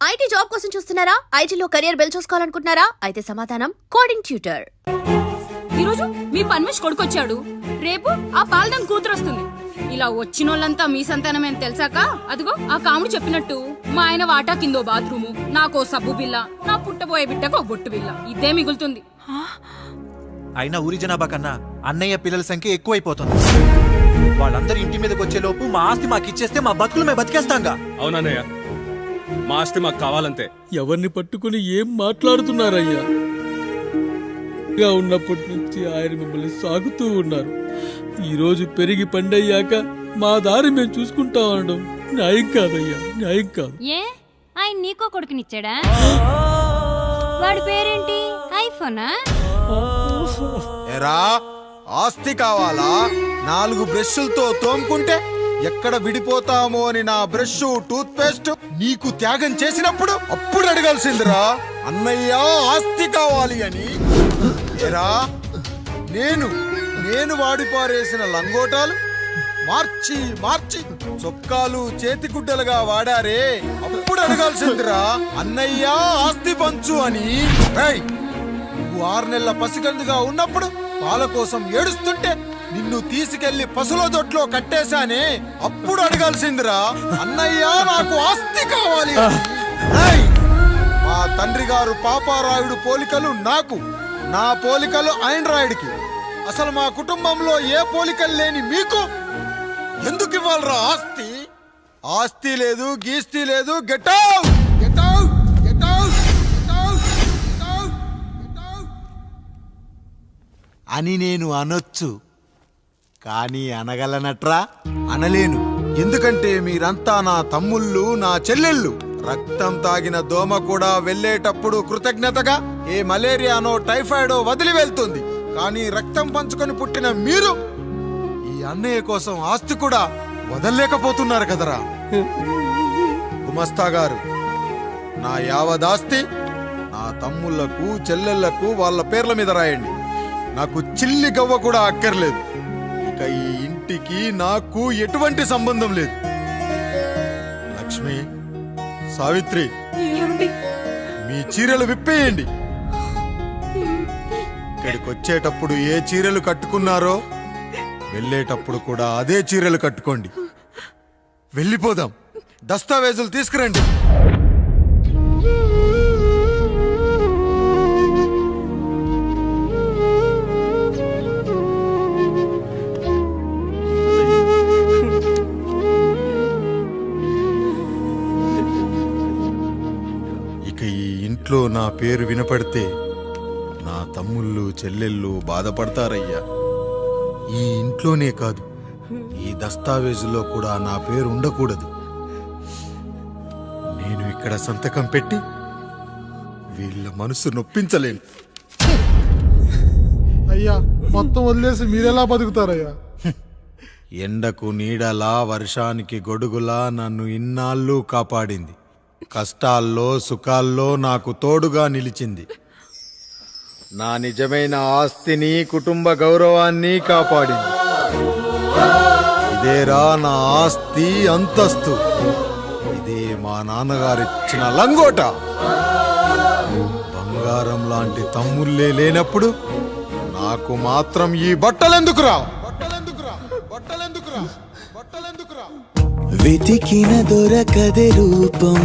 IT job కోసం చూస్తున్నారా? ఐటీలో కెరియర్ బిల్డ్ చూసుకోవాలనుకుంటున్నారా? అయితే సమాధానం కోడింగ్ ట్యూటర్. ఈరోజు మీ పన్మేష్ కొడుకొచ్చాడు, రేపు ఆ పాల్దం కూతురు వస్తుంది. ఇలా వచ్చినోళ్ళంతా మీ సంతానమేని తెలిసాక అదిగో ఆ కాముడు చెప్పినట్టు మా ఆయన వాటా కిందో బాత్రూము, నాకో సబ్బు బిల్ల, నా పుట్టబోయే బిడ్డకో బొట్టు బిల్ల, ఇదే మిగులుతుంది. అయినా ఊరి జనాభా కన్నా అన్నయ్య పిల్లల సంఖ్య ఎక్కువైపోతుంది. వాళ్ళందరూ ఇంటి మీదకి వచ్చే లోపు మా ఆస్తి మాకు ఇచ్చేస్తే మా బతుకులు మేము బతికేస్తాంగా. అవునన్నయ్య, మా ఆస్తి మాకు కావాలంతే. ఎవరిని పట్టుకుని ఏం మాట్లాడుతున్నారయ్యా? ఉన్నప్పటి నుంచి ఆయన మిమ్మల్ని సాగుతూ ఉన్నారు. ఈరోజు పెరిగి పండయ్యాక మా దారి మేము చూసుకుంటాం అనడం న్యాయం కాదయ్యా, న్యాయం కాదు. ఏ ఆయన నీకో కొడుకునిచ్చాడా? వాడి పేరేంటి? ఐఫోనా? ఎరా, ఆస్తి కావాలా? 4 బ్రష్లతో తోముకుంటే ఎక్కడ విడిపోతామో అని నా బ్రష్ టూత్ పేస్ట్ నీకు త్యాగం చేసినప్పుడు అప్పుడు అడగాల్సిందిరా అన్నయ్య ఆస్తి కావాలి అని. ఎరా, నేను వాడిపారేసిన లంగోటాలు మార్చి మార్చి చొక్కాలు చేతిగుడ్డలుగా వాడారే, అప్పుడు అడగాల్సిందిరా అన్నయ్య ఆస్తి పంచు అని. నువ్వు 6 నెలల పసిగందుగా ఉన్నప్పుడు పాల కోసం ఏడుస్తుంటే నిన్ను తీసుకెళ్లి పసుల దొడ్లో కట్టేశానే, అప్పుడు అడగాల్సిందిరా అన్నయ్య నాకు ఆస్తి కావాలి. మా తండ్రి గారు పాపారాయుడు పోలికలు నాకు, నా పోలికలు ఆండ్రాయిడ్కి. అసలు మా కుటుంబంలో ఏ పోలికలు లేని మీకు ఎందుకు ఇవ్వాలరా ఆస్తి? ఆస్తి లేదు, గీస్తి లేదు. Get out, get out, get out, get out, get out, get out అని నేను అనొచ్చు, కానీ అనగలనట్రా? అనలేను. ఎందుకంటే మీరంతా నా తమ్ముళ్ళు, నా చెల్లెళ్ళు. రక్తం తాగిన దోమ కూడా వెళ్ళేటప్పుడు కృతజ్ఞతగా ఏ మలేరియానో టైఫాయిడో వదిలి వెళ్తుంది. కానీ రక్తం పంచుకొని పుట్టిన మీరు ఈ అన్నయ్య కోసం ఆస్తి కూడా వదల్లేకపోతున్నారు కదరా. గుమస్తా గారు, నా యావదాస్తి నా తమ్ముళ్లకు చెల్లెళ్లకు వాళ్ళ పేర్ల మీద రాయండి. నాకు చిల్లి గవ్వ కూడా అక్కర్లేదు. ఇక ఈ ఇంటికి నాకు ఎటువంటి సంబంధం లేదు. లక్ష్మి, సావిత్రి, మీ చీరలు విప్పేయండి. ఇక్కడికి వచ్చేటప్పుడు ఏ చీరలు కట్టుకున్నారో వెళ్ళేటప్పుడు కూడా అదే చీరలు కట్టుకోండి. వెళ్ళిపోదాం. దస్తావేజులు తీసుకురండి. ఇక ఈ ఇంట్లో నా పేరు వినపడితే నా తమ్ముళ్ళు చెల్లెళ్ళు బాధపడతారయ్యా. ఈ ఇంట్లోనే కాదు, ఈ దస్తావేజులో కూడా నా పేరు ఉండకూడదు. నేను ఇక్కడ సంతకం పెట్టి వీళ్ళ మనసు నొప్పించలేను. అయ్యా, మొత్తం వదిలేసి మీరెలా బతుకుతారయ్యా? ఎండకు నీడలా, వర్షానికి గొడుగులా నన్ను ఇన్నాళ్ళు కాపాడింది. కష్టాల్లో సుఖాల్లో నాకు తోడుగా నిలిచింది. నా నిజమైన ఆస్తిని, కుటుంబ గౌరవాన్ని కాపాడింది. ఇదేరా నా ఆస్తి, అంతస్తు. ఇదే మా నాన్నగారిచ్చిన లంగోట. బంగారం లాంటి తమ్ముళ్ళే లేనప్పుడు నాకు మాత్రం ఈ బట్టలెందుకురా? వెతికిన దొరకదే రూపం,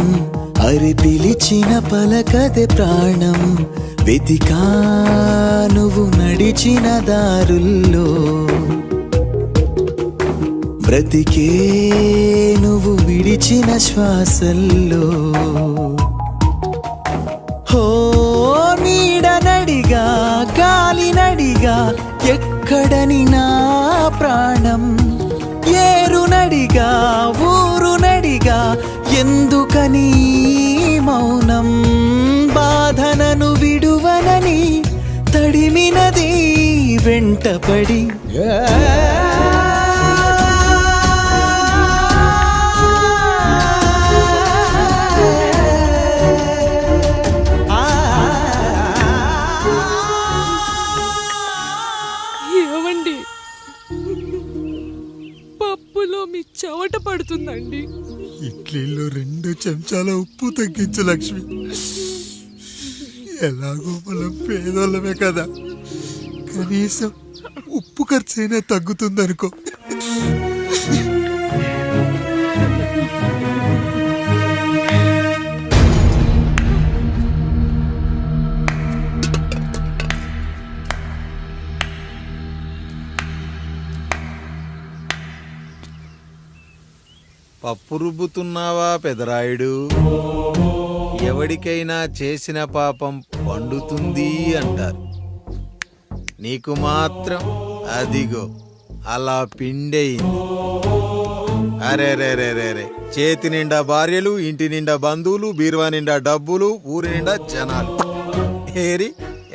అరి పిలిచిన పలకదే ప్రాణం. వెతికా నువ్వు నడిచిన దారుల్లో, బ్రతికే నువ్వు విడిచిన శ్వాసల్లో. హో నీడ నడిగా, గాలి నడిగా, ఎక్కడని నా ప్రాణం. ఏరు నడిగా, ఊరు నడిగా, ఎందుకని మౌనం? బాధనను విడువనని తడిమినది వెంటపడి. ఏవండి, పప్పులో మీ చెవట పడుతుందండి. ఇడ్లీలో 2 చెంచాల ఉప్పు తగ్గించు లక్ష్మి. ఎలాగో మనం పేదోళ్ళమే కదా, కనీసం ఉప్పు ఖర్చైనా తగ్గుతుందనుకో. పప్పు రుబ్బుతున్నావా పెదరాయుడు? ఎవడికైనా చేసిన పాపం పండుతుంది అంటారు, నీకు మాత్రం అదిగో అలా పిండయింది. అరే రే రే రే రే, చేతి నిండా భార్యలు, ఇంటి నిండా బంధువులు, బీరువా నిండా డబ్బులు, ఊరి నిండా జనాలు. ఏరి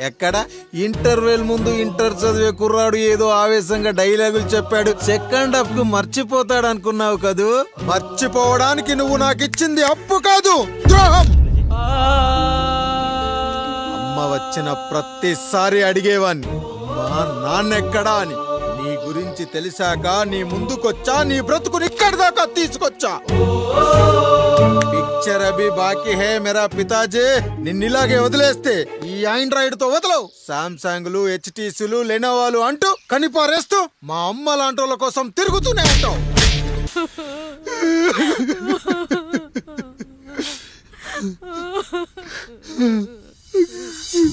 ఎక్కడ ఇంటర్వెల్ ముందు ఇంటర్ చదివే కుర్రాడు ఏదో ఆవేశంగా డైలాగులు చెప్పాడు, సెకండ్ హాఫ్ కు మర్చిపోతాడు అనుకున్నావు కదూ? మర్చిపోవడానికి నువ్వు నాకు ఇచ్చింది అప్పు కాదు, ద్రోహం. అమ్మ వచ్చిన ప్రతిసారి అడిగేవాన్ని, అమ్మా నాన్నెక్కడా అని. నీ గురించి తెలిసాక నీ ముందుకొచ్చా, నీ బ్రతుకుని ఇక్కడి దాకా తీసుకొచ్చా. పిక్చర్ అభి బాకీ హే మేరా పితాజీ. నిన్నిలాగే వదిలేస్తే ఈ ఆండ్రాయిడ్ తో వదలవు. సామ్సంగ్లు, హెచ్టీసీలు, లెనోవాలు అంటూ కనిపారేస్తూ మా అమ్మ లాంటి వాళ్ళ కోసం తిరుగుతూనే ఉంటావు.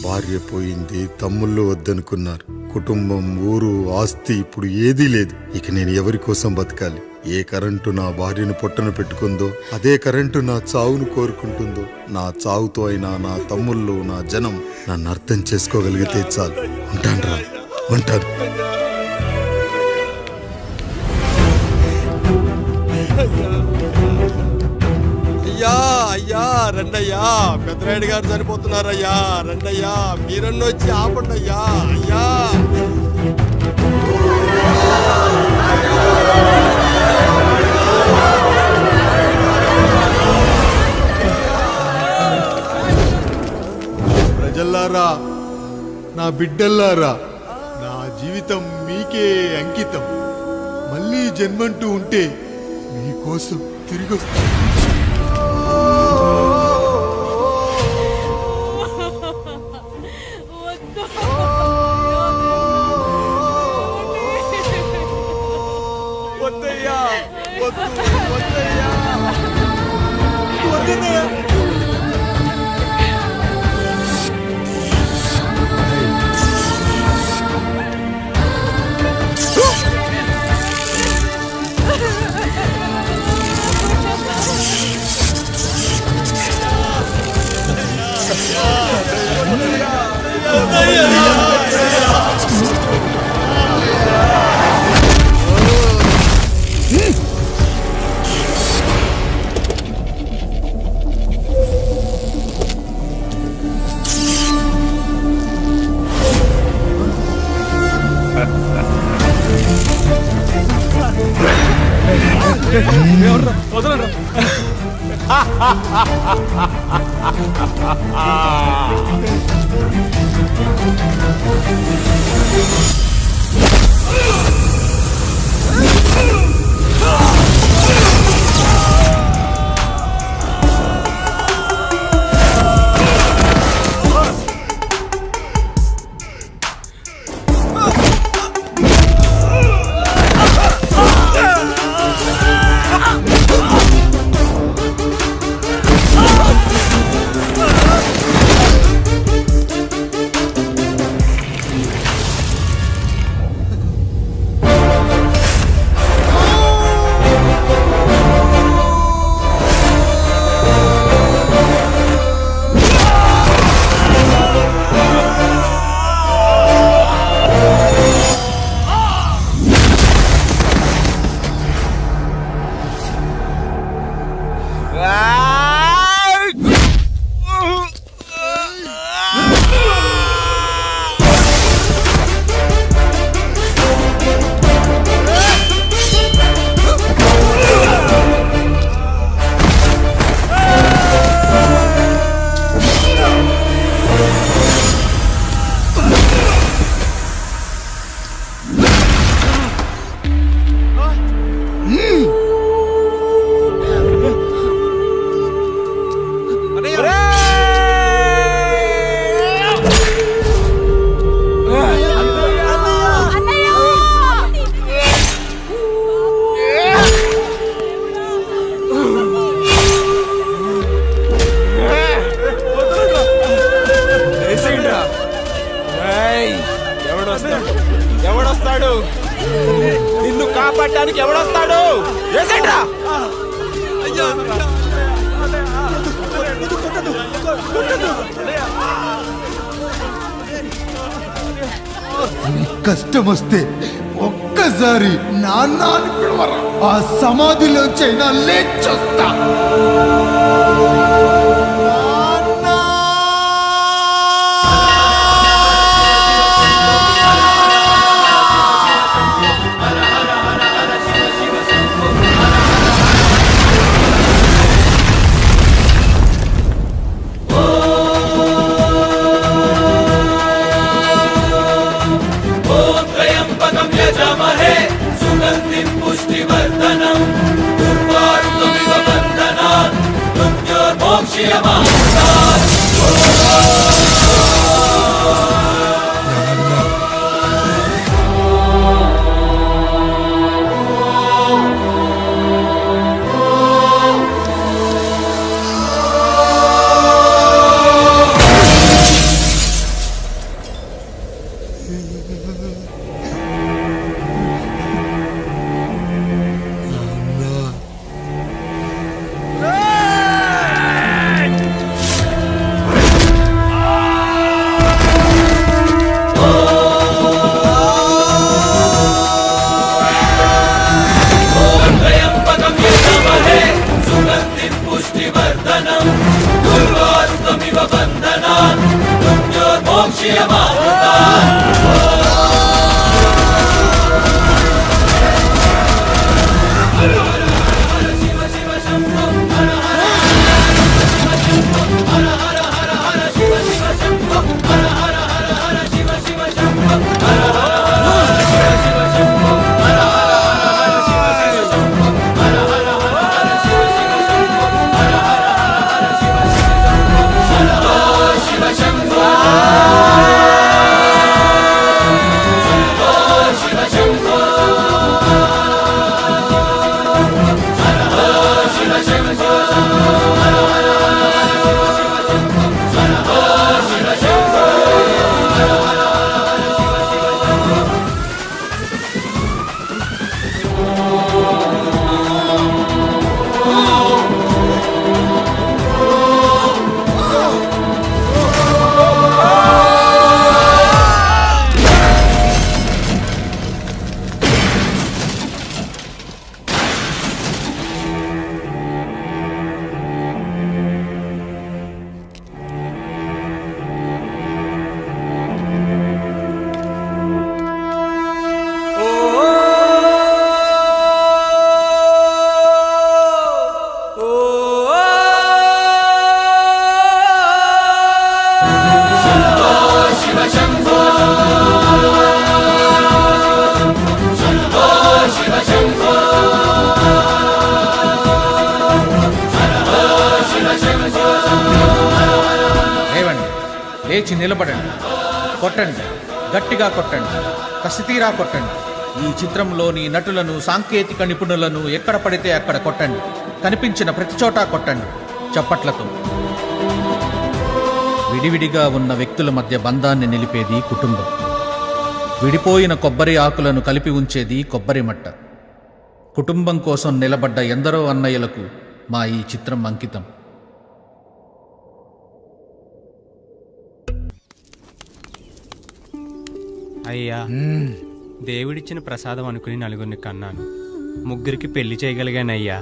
భార్య పోయింది, తమ్ముళ్ళు వద్దనుకున్నారు, కుటుంబం, ఊరు, ఆస్తి ఇప్పుడు ఏదీ లేదు. ఇక నేను ఎవరి కోసం బతకాలి? ఏ కరెంటు నా భార్యను పొట్టన పెట్టుకుందో అదే కరెంటు నా చావును కోరుకుంటుందో. నా చావుతో అయినా నా తమ్ముళ్ళు, నా జనం నన్ను అర్థం చేసుకోగలిగితే చాలు. ఉంటాను, ఉంటాను. అయ్యా అయ్యా రండయ్యా, పెద్దరాయుడు గారు చనిపోతున్నారయ్యా, రండయ్యా, మీరన్న వచ్చి ఆపండి అయ్యా. అయ్యా ప్రజల్లారా, నా బిడ్డల్లారా, నా జీవితం మీకే అంకితం. మళ్ళీ జన్మంటూ ఉంటే మీకోసం తిరిగి వస్తాను. పట్టడానికి ఎవడొస్తాడు? వేసేట్రా. కష్టం వస్తే ఒక్కసారి నాన్న అని పిలవరా, ఆ సమాధిలోంచైనా లేచొస్తా. లేచి నిలబడండి, కొట్టండి, గట్టిగా కొట్టండి, కసితీరా కొట్టండి. ఈ చిత్రంలోని నటులను, సాంకేతిక నిపుణులను ఎక్కడ పడితే అక్కడ కొట్టండి. కనిపించిన ప్రతి చోట కొట్టండి చప్పట్లతో. విడివిడిగా ఉన్న వ్యక్తుల మధ్య బంధాన్ని నిలిపేది కుటుంబం. విడిపోయిన కొబ్బరి ఆకులను కలిపి ఉంచేది కొబ్బరి మట్ట. కుటుంబం కోసం నిలబడ్డ ఎందరో అన్నయ్యలకు మా ఈ చిత్రం అంకితం. అయ్యా, దేవుడిచ్చిన ప్రసాదం అనుకుని నలుగురిని కన్నాను. ముగ్గురికి పెళ్లి చేయగలిగానయ్యా.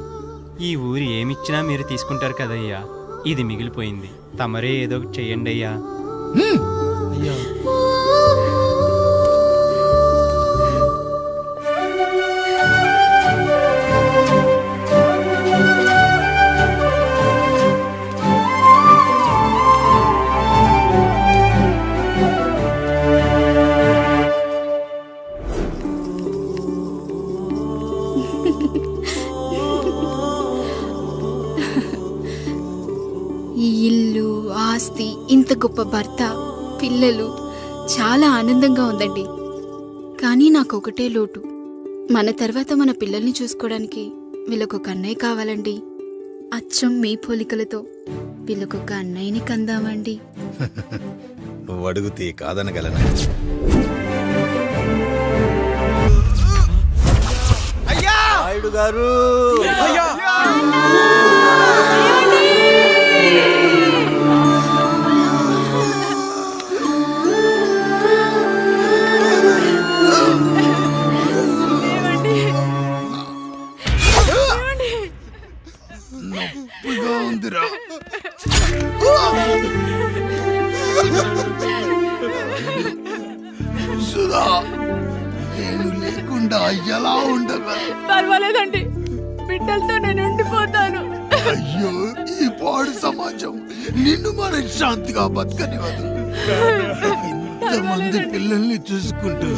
ఈ ఊరి ఏమిచ్చినా మీరు తీసుకుంటారు కదయ్యా. ఇది మిగిలిపోయింది, తమరే ఏదో ఒకటి చెయ్యండి అయ్యా. ఈ ఇల్లు, ఆస్తి, ఇంత గొప్ప భర్త, పిల్లలు, చాలా ఆనందంగా ఉందండి. కానీ నాకు ఒకటే లోటు. మన తర్వాత మన పిల్లల్ని చూసుకోవడానికి వీళ్ళకొక అన్నయ్య కావాలండి. అచ్చం మీ పోలికలతో వీళ్ళకొక అన్నయ్యని కందామండి. నువ్వు అడుగుతే కాదనగలనా? రాయుడు గారు సుధా నేను లేకుండా ఎలా ఉండగలను? పర్వాలేదండి, బిడ్డలతో నేను ఉండిపోతాను. అయ్యో ఈ పాడు సమాజం నిన్ను మనశ్శాంతిగా బతకనివ్వదు. ఇంతమంది పిల్లల్ని చూసుకుంటూ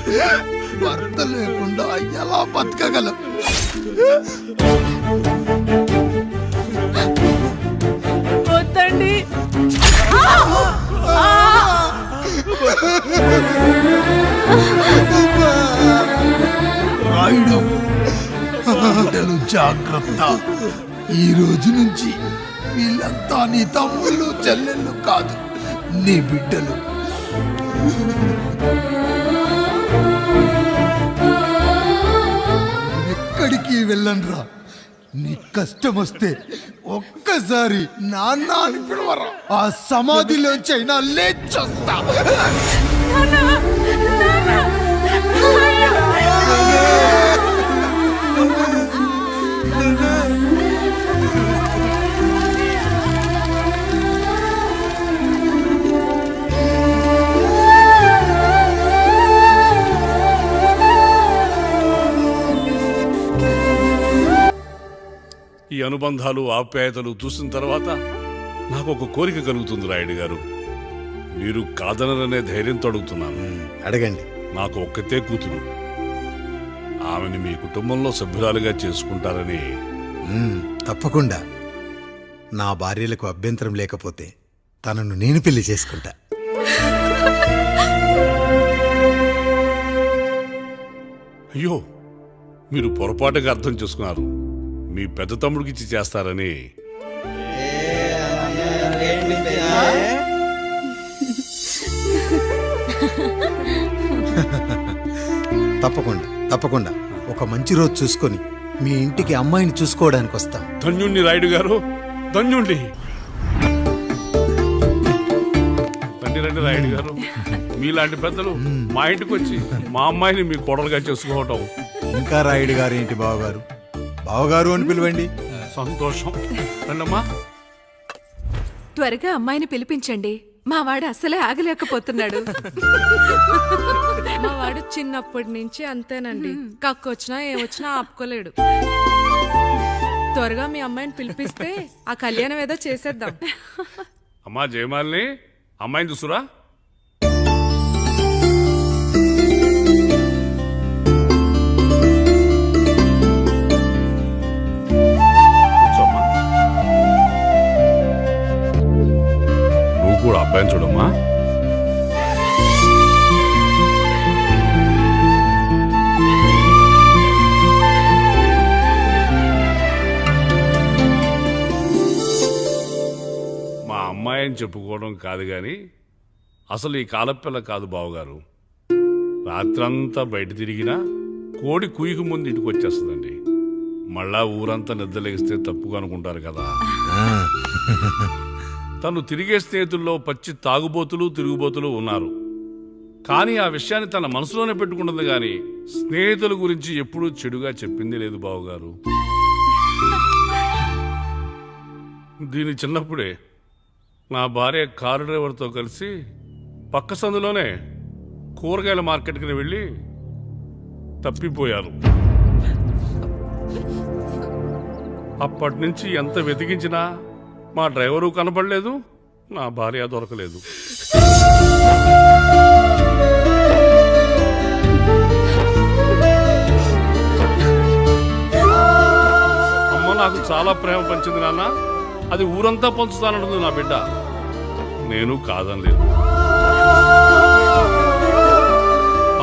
భర్త లేకుండా ఎలా బతకగలం? వద్దండి. రాయుడు బిడ్డలు జాగ్రత్త. ఈ రోజు నుంచి వీళ్ళంతా నీ తమ్ముళ్ళు చెల్లెళ్ళు కాదు, నీ బిడ్డలు. ఎక్కడికి వెళ్ళనురా. నీ కష్టం వస్తే ఒక్కసారి నాన్న అని పిలవరా. ఆ సమాధిలోంచి అయినా లేచొస్తా. ఈ అనుబంధాలు ఆప్యాయతలు చూసిన తర్వాత నాకు ఒక కోరిక కలుగుతుంది రాయుడు గారు. మీరు కాదనరనే ధైర్యంతో అడుగుతున్నాను. అడగండి. నాకు ఒక్కతే కూతురు. ఆమెను మీ కుటుంబంలో సభ్యురాలుగా చేసుకుంటారని. తప్పకుండా. నా భార్యలకు అభ్యంతరం లేకపోతే తనను నేను పెళ్లి చేసుకుంటా. అయ్యో, మీరు పొరపాటుగా అర్థం చేసుకున్నారు. మీ పెద్ద తమ్ముడికి ఇచ్చి చేస్తారని. తప్పకుండా తప్పకుండా ఒక మంచి రోజు చూసుకొని మీ ఇంటికి అమ్మాయిని చూసుకోవడానికి వస్తాం. ధన్యుణ్ణి రాయుడు గారు, ధన్యుణ్ణి. రండి రండి రాయుడు గారు, మీలాంటి పెద్దలు మా ఇంటికి వచ్చి మా అమ్మాయిని మీ కోడలుగా చేసుకోవటం. ఇంకా రాయుడు గారు ఏంటి బావగారు? బావగారు అని పిలవండి. సంతోషం. రండమ్మా. త్వరగా అమ్మాయిని పిలిపించండి. మా వాడు అసలే ఆగలేకపోతున్నాడు. మా వాడు చిన్నప్పటి నుంచి అంతేనండి. కక్కొచ్చినా ఏమొచ్చినా ఆపుకోలేడు. త్వరగా మీ అమ్మాయిని పిలిపిస్తే ఆ కళ్యాణం ఏదో చేసేద్దాం. అమ్మా జయమాలిని, అమ్మాయిని చూసురా. కూర్చోమ్మా. నువ్వు కూడా అబ్బాయిని చూడమ్మా. మా అమ్మాయిని చెప్పుకోవడం కాదు గాని అసలు ఈ కాలపిల్ల కాదు బావగారు. రాత్రంతా బయట తిరిగినా కోడి కుయ్యకు ముందు ఇంటికి వచ్చేస్తుందండి. మళ్ళా ఊరంతా నిద్రలేగిస్తే తప్పుగా అనుకుంటారు కదా. తను తిరిగే స్నేహితుల్లో పచ్చి తాగుబోతులు తిరుగుబోతులు ఉన్నారు. కానీ ఆ విషయాన్ని తన మనసులోనే పెట్టుకుంటుంది గాని స్నేహితుల గురించి ఎప్పుడూ చెడుగా చెప్పింది లేదు బావగారు. దీని చిన్నప్పుడే నా భార్య కారు డ్రైవర్తో కలిసి పక్క సందులోనే కూరగాయల మార్కెట్కి వెళ్ళి తప్పిపోయారు. అప్పటి నుంచి ఎంత వెతికించినా మా డ్రైవరు కనపడలేదు, నా భార్య దొరకలేదు. అమ్మ నాకు చాలా ప్రేమ పంచింది నాన్న. అది ఊరంతా పంచుతానంటుంది నా బిడ్డ. నేను కాదనలేదు.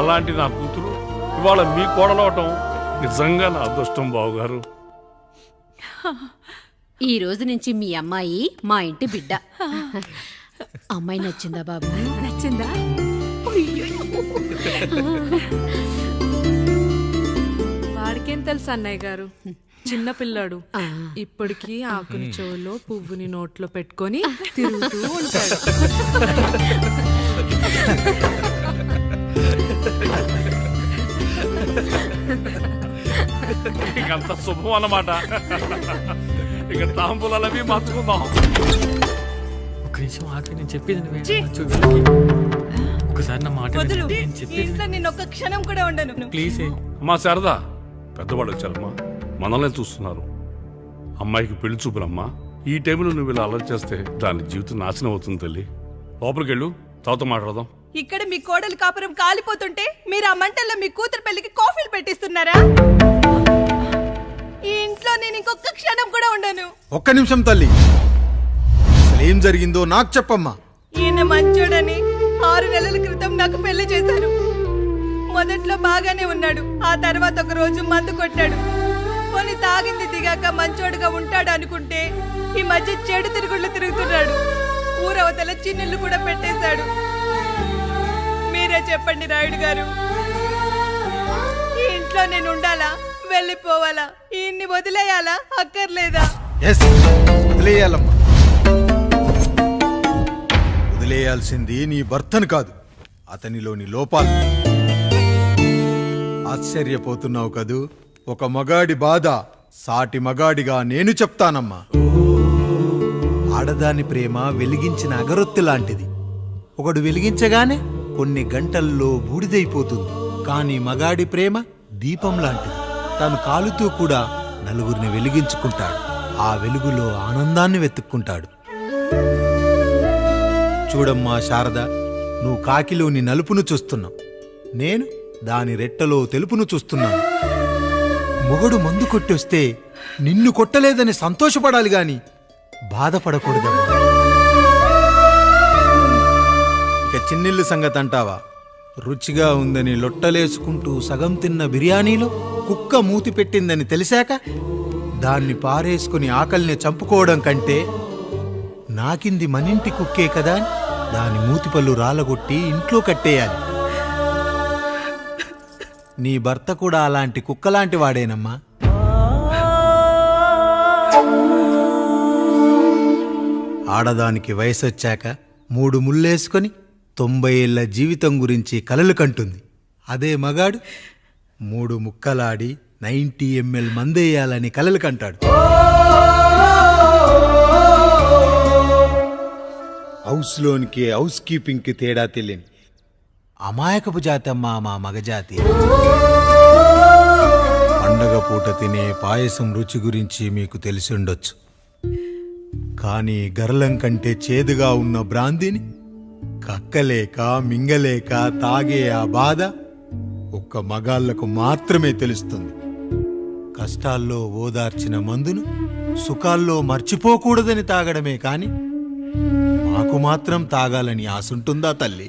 అలాంటి నా కూతురు ఇవాళ మీ కోడలవటం నిజంగా నా అదృష్టం బావగారు. ఈ రోజు నుంచి మీ అమ్మాయి మా ఇంటి బిడ్డ. అమ్మాయి నచ్చిందా బాబు? నచ్చిందా? వాడికేం తెలుసు అన్నయ్య గారు, చిన్న పిల్లాడు ఇప్పటికీ ఆకుని చెవులో పువ్వుని నోట్లో పెట్టుకొని తిరుగుతూ ఉంటాడు. ఇంకంత శుభం అన్నమాట. ఇక తాంబూలవి మార్చుకుందాం. ఒక నిమిషం ఆగి, నేను చెప్పేది ఛీ! ఒకసారి నా మాట వదులు. ఈ ఇంట్లో నేను ఒక్క క్షణం కూడా ఉండను. ప్లీజ్. అమ్మా శారదా, పెద్దవాళ్ళు వచ్చారమ్మా, మనల్ని చూస్తున్నారు. అమ్మాయికి పెళ్లి చూపులమ్మా. ఈ టైంలో నువ్వు ఇలా అలర్ట్ చేస్తే దాని జీవితం నాశనం అవుతుంది తల్లి. లోపలికి వెళ్ళు, తర్వాత మాట్లాడదాం. ఇక్కడ మీ కోడలు కాపురం కాలిపోతుంటే మీరు ఆ మంటల్లో మీ కూతురు పెళ్లికి కాఫీలు పెట్టిస్తున్నారా? ఈ ఇంట్లో నేను ఇంకొక క్షణం కూడా ఉండను. ఒక్క నిమిషం తల్లి, అసలు ఏం జరిగిందో నాకు చెప్పమ్మా. ఈయన మంచోడని 6 నెలల క్రితం నాకు పెళ్లి చేశారు. మొదట్లో బాగానే ఉన్నాడు, ఆ తర్వాత ఒక రోజు మందు కొట్టాడు. పోనీ తాగింది దిగాక మంచోడుగా ఉంటాడు అనుకుంటే ఈ మధ్య చెడు తిరుగుళ్ళు తిరుగుతున్నాడు. ఊరవతల చిన్నిళ్ళు కూడా పెట్టేశాడు. మీరే చెప్పండి రాయుడు గారు, ఈ ఇంట్లో నేను ఉండాలా, వెళ్ళిపోవాలా, ఈయన్ని వదిలేయాలా, అక్కర్లేదా? ఎస్, వదిలేయాలమ్మా. వదిలేయాల్సింది నీ భర్తను కాదు, అతనిలోని లోపాలు. ఆశ్చర్యపోతున్నావు కదూ? ఒక మగాడి బాధ సాటి మగాడిగా నేను చెప్తానమ్మా. ఆడదాని ప్రేమ వెలిగించిన అగరొత్తి లాంటిది. ఒకడు వెలిగించగానే కొన్ని గంటల్లో బూడిదైపోతుంది. కానీ మగాడి ప్రేమ దీపం లాంటిది. తను కాలుతూ కూడా నలుగురిని వెలిగించుకుంటాడు. ఆ వెలుగులో ఆనందాన్ని వెతుక్కుంటాడు. చూడమ్మా శారద, నువ్వు కాకిలోని నలుపును చూస్తున్నావు, నేను దాని రెట్టలో తెలుపును చూస్తున్నాను. మొగడు మందు కొట్టొస్తే నిన్ను కొట్టలేదని సంతోషపడాలి గాని బాధపడకూడదమ్మా. ఇక చిన్నిల్లు సంగతి అంటావా? రుచిగా ఉందని లొట్టలేసుకుంటూ సగం తిన్న బిర్యానీలో కుక్క మూతి పెట్టిందని తెలిసాక దాన్ని పారేసుకుని ఆకలిని చంపుకోవడం కంటే నాకింది మనింటి కుక్కే కదా అని దాని మూతిపళ్ళు రాలగొట్టి ఇంట్లో కట్టేయాలి. నీ భర్త కూడా అలాంటి కుక్కలాంటి వాడేనమ్మా. ఆడదానికి వయసొచ్చాక 3 ముళ్ళేసుకొని 90 ఏళ్ల జీవితం గురించి కలలు కంటుంది. అదే మగాడు 3 ముక్కలాడి 90 ml మందేయాలని కలలు కంటాడు. హౌస్లోనికి హౌస్ కీపింగ్కి తేడా తెలియని అమాయకపు జాతమ్మా మా మగజాతి. పండగ పూట తినే పాయసం రుచి గురించి మీకు తెలిసి ఉండొచ్చు. కానీ గరళం కంటే చేదుగా ఉన్న బ్రాందీని కక్కలేక మింగలేక తాగే ఆ బాధ ఒక్క మగాళ్లకు మాత్రమే తెలుస్తుంది. కష్టాల్లో ఓదార్చిన మందును సుఖాల్లో మర్చిపోకూడదని తాగడమే కాని మాకు మాత్రం తాగాలని ఆశుంటుందా తల్లి?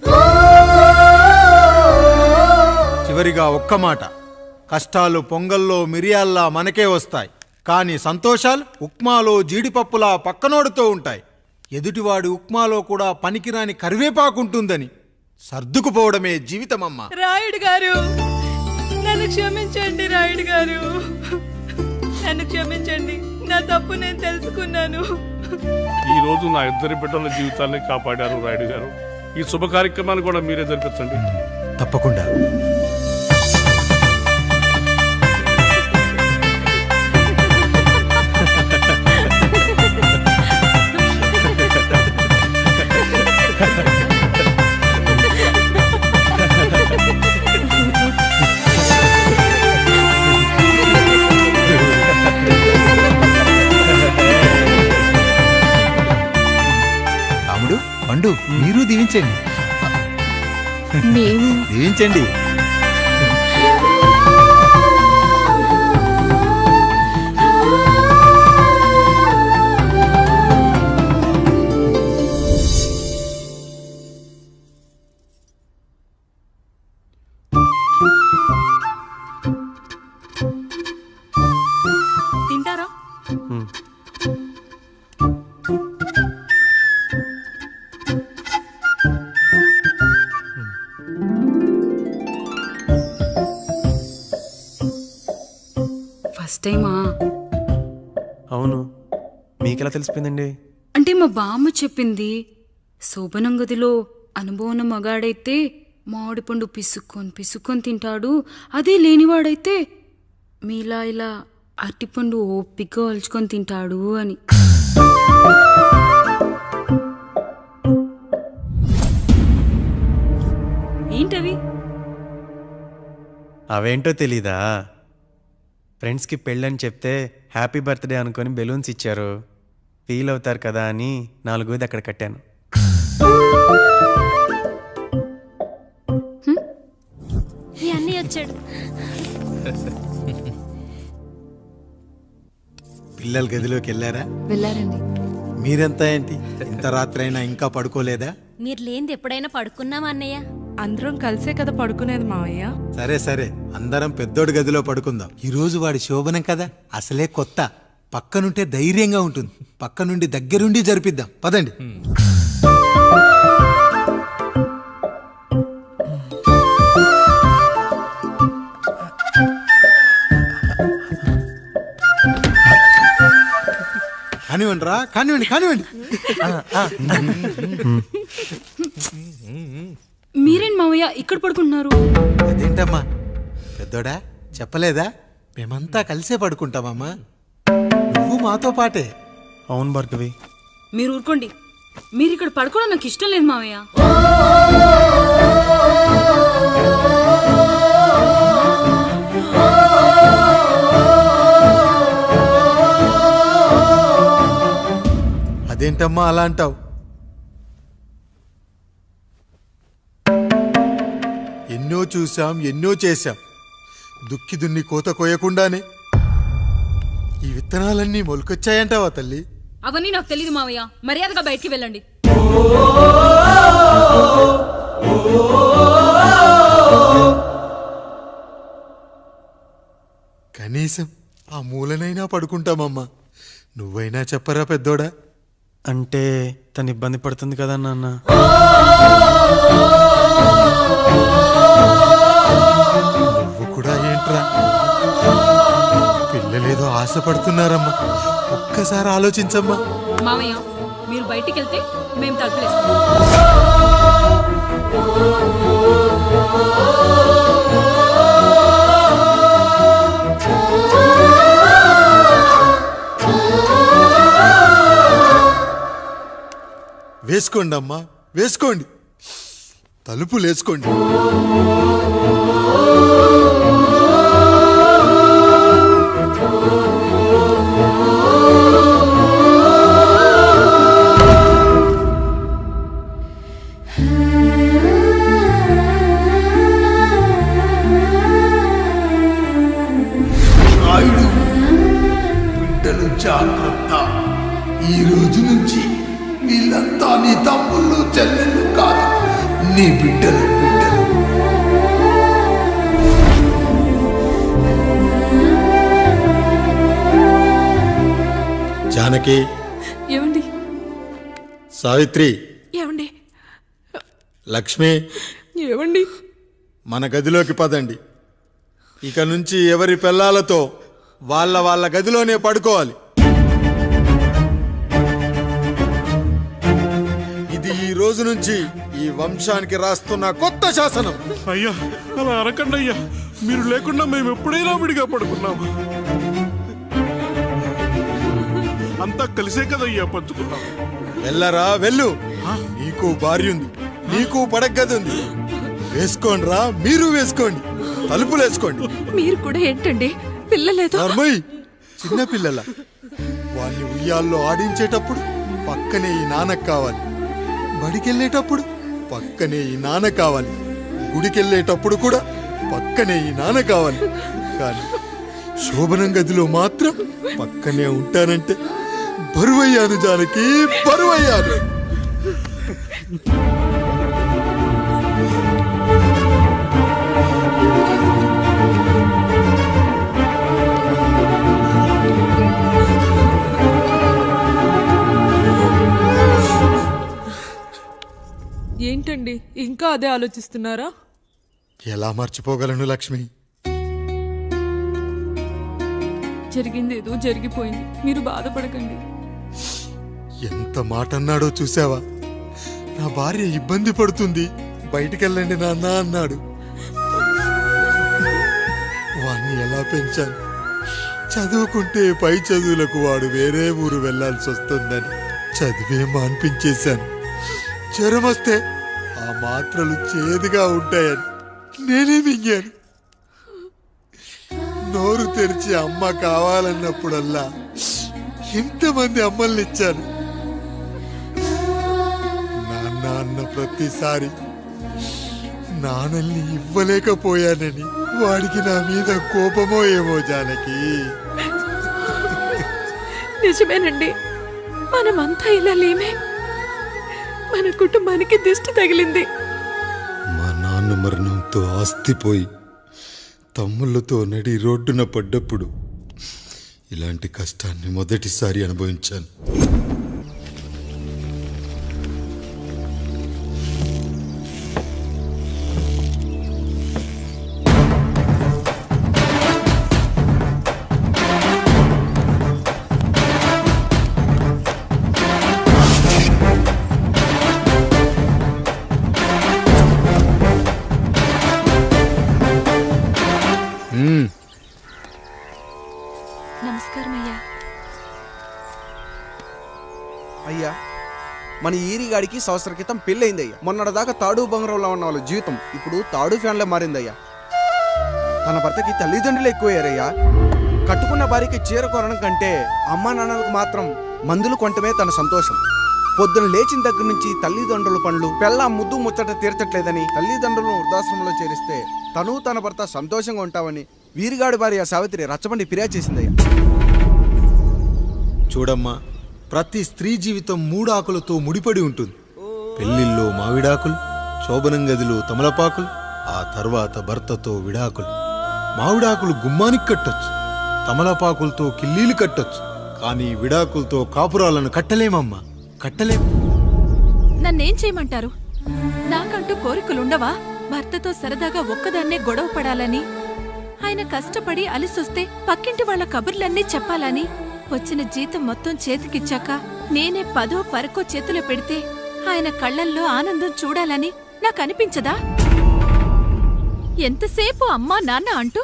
చివరిగా ఒక్క మాట, కష్టాలు పొంగల్లో మిరియాల్లా మనకే వస్తాయి, కానీ సంతోషాలు ఉప్మాలో జీడిపప్పులా పక్కనోడుతూ ఉంటాయి. ఎదుటివాడి ఉప్మాలో కూడా పనికిరాని కరివేపాకుంటుందని సర్దుకుపోవడమే జీవితమమ్మా. రాయుడు గారు, నన్ను క్షమించండి. రాయుడు గారు, నన్ను క్షమించండి. నా తప్పు నేను తెలుసుకున్నాను. ఈ రోజు నా 2 బిడ్డల జీవితాన్ని కాపాడారు రాయుడు గారు. ఈ శుభ కార్యక్రమాన్ని కూడా మీరే జరిపించండి. తప్పకుండా. రాముడు, పండు, మీరు దీవించండి. మేము దీవించండి. తింటారా? ఫస్ట్ టైమా? అవును, మీకెలా తెలిసిపోయిందండి? అంటే మా బామ్మ చెప్పింది. శోభనం గదిలో అనుభవం మగాడైతే మామిడిపండు పిసుక్కొని తింటాడు, అదే లేనివాడైతే మీలా ఇలా అరటిపండు ఓపిగ్గా ఒలుచుకొని తింటాడు అని. ఏంటవి? అవేంటో తెలీదా? ఫ్రెండ్స్కి పెళ్ళని చెప్తే హ్యాపీ బర్త్డే అనుకొని బెలూన్స్ ఇచ్చారు, ఫీల్ అవుతారు కదా అని 4 అక్కడ కట్టాను. ఈ అన్నీ వచ్చాడు. పిల్లల గదిలోకి వెళ్ళారా? వెళ్ళారండి. మీరెంత ఏంటి ఇంత రాత్రైనా ఇంకా పడుకోలేదా? మీరు లేనిది ఎప్పుడైనా పడుకున్నామా అన్నయ్య? అందరం కలిసే కదా పడుకునేది మావయ్య. సరే సరే, అందరం పెద్దోడి గదిలో పడుకుందాం. ఈ రోజు వాడి శోభనం కదా, అసలే కొత్త. పక్కనుంటే ధైర్యంగా ఉంటుంది. పక్క నుండి దగ్గరుండి జరిపిద్దాం. పదండి. కానివ్వండి రా, కానివ్వండి కానివ్వండి. మీరేం మావయ్య ఇక్కడ పడుకుంటున్నారు? అదేంటమ్మా పెద్దోడా, చెప్పలేదా? మేమంతా కలిసే పడుకుంటామమ్మా. నువ్వు మాతో పాటే. అవును భార్గవి. మీరు ఊరుకోండి. మీరు ఇక్కడ పడుకోవడం నాకు ఇష్టం లేదు మావయ్య. అదేంటమ్మా అలా అంటావు? ఎన్నో చూశాం, ఎన్నో చేశాం. దుక్కి దున్ని కోత కోయకుండానే ఈ విత్తనాలన్నీ మొలకొచ్చాయంటావా తల్లి? అవన్నీ నాకు తెలియదు మావయ్య. మర్యాదగా బయటికి వెళ్ళండి. కనీసం ఆ మూలనైనా పడుకుంటామమ్మా. నువ్వైనా చెప్పరా పెద్దోడా? అంటే తను ఇబ్బంది పడుతుంది కదా నాన్న. నువ్వు కూడా ఏంట్రా? పిల్లలేదో ఆశపడుతున్నారమ్మా. ఒక్కసారి ఆలోచించమ్మా. మావయ్య మీరు బయటికి వెళ్తే మేము తలుపులేస్తాం. వేసుకోండి అమ్మా, వేసుకోండి. తలుపులు వేసుకోండి. నాయుడు, బిడ్డలు జాగ్రత్త. ఈ రోజు నుంచి వీళ్ళంతా నీ తమ్ముళ్ళు చెల్లెళ్ళు కాదు, నీ బిడ్డలు. జానకి, ఏమండి? సావిత్రి, ఏమండి? లక్ష్మి, ఏమండి? మన గదిలోకి పదండి. ఇక నుంచి ఎవరి పిల్లలతో వాళ్ళ గదిలోనే పడుకోవాలి. ఇది ఈ రోజు నుంచి ఈ వంశానికి రాస్తున్న కొత్త శాసనం. అయ్యా అలా అరకండి అయ్యా, మీరు లేకుండా మేము ఎప్పుడైనా విడిగా పడుకున్నాము. అంతా కలిసే కదయ్యా పంచుకున్నాం. వెళ్ళరా వెళ్ళు. నీకు భార్య ఉంది, నీకు పడగది ఉంది. వేసుకోండి రా, మీరు వేసుకోండి. తలుపులు వేసుకోండి. మీరు కూడా ఏంటండి పిల్లలేదు? నర్మయ్, చిన్న పిల్లల వాళ్ళని ఉయ్యాల్లో ఆడించేటప్పుడు పక్కనే ఈ నాన్న కావాలి. బడికెళ్ళేటప్పుడు పక్కనే ఈ నాన్న కావాలి. గుడికెళ్ళేటప్పుడు కూడా పక్కనే ఈ నాన్న కావాలి. కానీ శోభనం గదిలో మాత్రం పక్కనే ఉంటానంటే బరువయ్యాను జానకి, బరువయ్యాను. ఏంటండి ఇంకా అదే ఆలోచిస్తున్నారా? ఎలా మర్చిపోగలను లక్ష్మి? జరిగిందేదో జరిగిపోయింది, మీరు బాధపడకండి. ఎంత మాట అన్నాడో చూసావా? నా భార్య ఇబ్బంది పడుతుంది, బయటికెళ్ళండి నాన్న అన్నాడు. వాణ్ణి ఎలా పెంచాను? చదువుకుంటే పై చదువులకు వాడు వేరే ఊరు వెళ్లాల్సి వస్తుందని చదివే మాన్పించేశాను. జ్వరం వస్తే ఆ మాత్రలు చేదుగా ఉంటాయని నేనే మింగాను. నోరు తెరిచి అమ్మ కావాలన్నప్పుడల్లా ఎంతమంది అమ్మల్నిచ్చాను. నాన్న అన్న ప్రతిసారి నాన్నల్ని ఇవ్వలేకపోయానని వాడికి నా మీద కోపమో ఏమో జానకి. నిజమేనండి, మనమంతా ఇలా లేమే. మన కుటుంబానికి దిష్టి తగిలింది. మా నాన్న మరణంతో ఆస్తిపోయి తమ్ముళ్ళతో నడి రోడ్డున పడ్డప్పుడు ఇలాంటి కష్టాన్ని మొదటిసారి అనుభవించాను. నమస్కారం అయ్యా. అయ్యా, మన ఈరిగాడికి సంవత్సరం క్రితం పెళ్ళయిందయ్యా. మొన్నటిదాకా తాడు బంగారంలో ఉన్న వాళ్ళ జీవితం ఇప్పుడు తాడు ఫ్యాన్లో మారిందయ్యా. తన భర్తకి తల్లిదండ్రులు ఎక్కువయ్యారయ్యా. కట్టుకున్న భార్యకి చీర కొనడం కంటే అమ్మా నాన్నలకు మాత్రం మందులు కొనటమే తన సంతోషం. పొద్దున లేచిన దగ్గర నుంచి తల్లిదండ్రుల పనులు, పెళ్ళ ముద్దు ముచ్చట తీర్చట్లేదని తల్లిదండ్రులను వృద్ధాశ్రమంలో చేరిస్తే తను తన భర్త సంతోషంగా ఉంటామని వీరిగాడి భార్య సావిత్రి రచ్చబండి ఫిర్యాదు చేసిందయ్యా. చూడమ్మా, ప్రతి స్త్రీ జీవితం 3 ఆకులతో ముడిపడి ఉంటుంది. పెళ్లిల్లో మావిడాకులు, శోభనం గదిలో తమలపాకులు, ఆ తర్వాత భర్తతో విడాకులు. మావిడాకులు గుమ్మానికి కట్టొచ్చు, తమలపాకులతో కిల్లీలు కట్టొచ్చు, కానీ విడాకులతో కాపురాలను కట్టలేమమ్మా, కట్టలేం. నన్నేం చేయమంటారు? నాకంటూ కోరికలుండవా? భర్తతో సరదాగా ఒక్కదాన్నే గొడవ పడాలని, ఆయన కష్టపడి అలిసొస్తే పక్కింటి వాళ్ళ కబుర్లన్నీ చెప్పాలని, వచ్చిన జీతం మొత్తం చేతికిచ్చాక నేనే 10వ 12వ చేతిలో పెడితే ఆయన కళ్ళల్లో ఆనందం చూడాలని నాకనిపించదా? ఎంతసేపు అమ్మా నాన్న అంటూ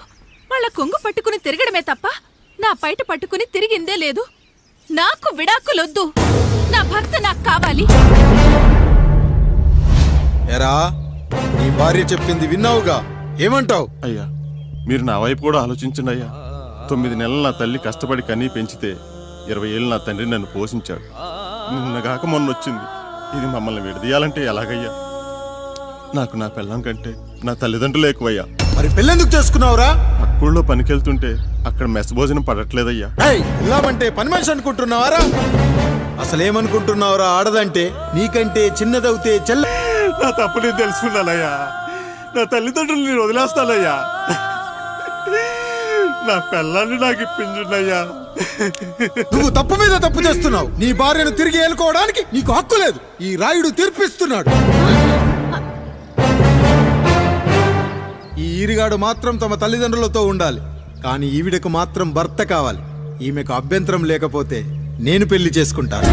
వాళ్ళ కొంగు పట్టుకుని తిరగడమే తప్ప నా పైట పట్టుకుని తిరిగిందే లేదు. నాకు విడాకులొద్దు, నా భర్త నాకు కావాలి. ఎరా, నీ భార్య చెప్పింది విన్నావుగా, ఏమంటావు? అయ్యా, మీరు నా వైపు కూడా ఆలోచించండి అయ్యా. 9 నెలలు నా తల్లి కష్టపడి కన్నీ పెంచితే 20 ఏళ్ళు నా తండ్రి నన్ను పోషించాడు. నిన్నగాక మొన్న వచ్చింది. ఇది మమ్మల్ని విడదీయాలంటే ఎలాగయ్యా? నాకు నా పెళ్ళం కంటే నా తల్లిదండ్రులు ఎక్కువయ్యా. మరి పెళ్ళెందుకు చేసుకున్నావురా? అక్కుల్లో పనికెళ్తుంటే అక్కడ మెస్ భోజనం పడట్లేదయ్యా. వెళ్ళామంటే పని మనిషి అనుకుంటున్నావారా? అసలేమనుకుంటున్నావురా? ఆడదంటే నీకంటే చిన్నదవుతే చెల్ల. నా తప్పు నేను తెలుసుకున్నానయ్యా. నా తల్లిదండ్రులు నేను వదిలేస్తానయ్యా. నా పెళ్ళాన్ని నాకు ఇప్పించున్నయ్యా. నువ్వు తప్పు మీద తప్పు చేస్తున్నావు. నీ భార్యను తిరిగి ఏలుకోవడానికి నీకు హక్కు లేదు. ఈ రాయుడు తీర్పిస్తున్నాడు. ఈ ఈరిగాడు మాత్రం తమ తల్లిదండ్రులతో ఉండాలి, కానీ ఈవిడకు మాత్రం భర్త కావాలి. ఈమెకు అభ్యంతరం లేకపోతే నేను పెళ్లి చేసుకుంటాను.